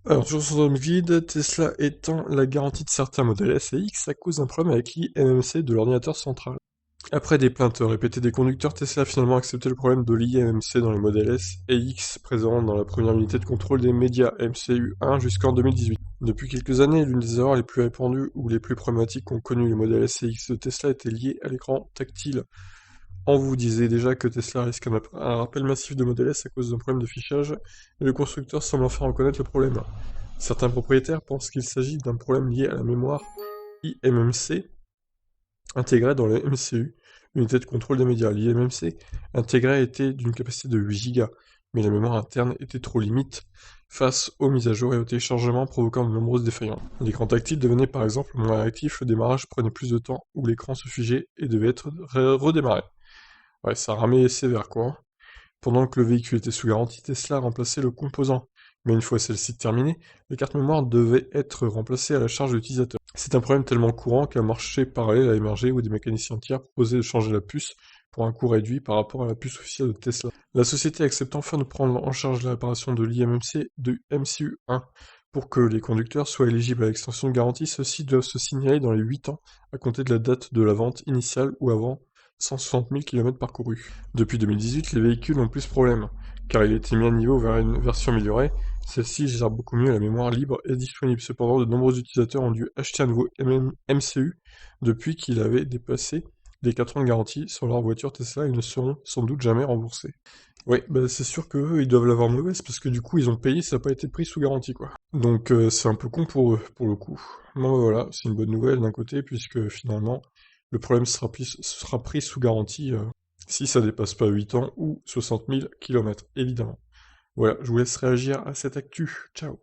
Alors, toujours sur zone vide, Tesla étend la garantie de certains modèles S et X à cause d'un problème avec l'IMMC de l'ordinateur central. Après des plaintes répétées des conducteurs, Tesla a finalement accepté le problème de l'IMMC dans les modèles S et X présents dans la première unité de contrôle des médias MCU1 jusqu'en 2018. Depuis quelques années, l'une des erreurs les plus répandues ou les plus problématiques qu'ont connues les modèles S et X de Tesla était liée à l'écran tactile. On vous disait déjà que Tesla risque un rappel massif de Model S à cause d'un problème de fichage, et le constructeur semble enfin reconnaître le problème. Certains propriétaires pensent qu'il s'agit d'un problème lié à la mémoire IMMC intégrée dans le MCU, unité de contrôle des médias. L'IMMC intégrée était d'une capacité de 8 Go, mais la mémoire interne était trop limite face aux mises à jour et aux téléchargements provoquant de nombreuses défaillances. L'écran tactile devenait par exemple moins réactif, le démarrage prenait plus de temps, ou l'écran se figeait et devait être redémarré. Ouais, ça ramait sévère, quoi. Pendant que le véhicule était sous garantie, Tesla a remplacé le composant. Mais une fois celle-ci terminée, les cartes mémoire devaient être remplacées à la charge de l'utilisateur. C'est un problème tellement courant qu'un marché parallèle a émergé où des mécaniciens tiers proposaient de changer la puce pour un coût réduit par rapport à la puce officielle de Tesla. La société accepte enfin de prendre en charge la réparation de l'IMMC de MCU1. Pour que les conducteurs soient éligibles à l'extension de garantie, ceux-ci doivent se signaler dans les 8 ans à compter de la date de la vente initiale ou avant 160 000 km parcourus. Depuis 2018, les véhicules ont plus ce problème, car il a été mis à niveau vers une version améliorée. Celle-ci gère beaucoup mieux la mémoire libre et disponible. Cependant, de nombreux utilisateurs ont dû acheter un nouveau MCU depuis qu'il avait dépassé les 4 ans de garantie sur leur voiture Tesla et ne seront sans doute jamais remboursés. Oui, bah c'est sûr que eux, ils doivent l'avoir mauvaise parce que du coup, ils ont payé, ça n'a pas été pris sous garantie, quoi. Donc c'est un peu con pour eux, pour le coup. Bon, voilà, c'est une bonne nouvelle d'un côté, puisque finalement, le problème sera pris sous garantie si ça dépasse pas 8 ans ou 60 000 km, évidemment. Voilà, je vous laisse réagir à cette actu. Ciao.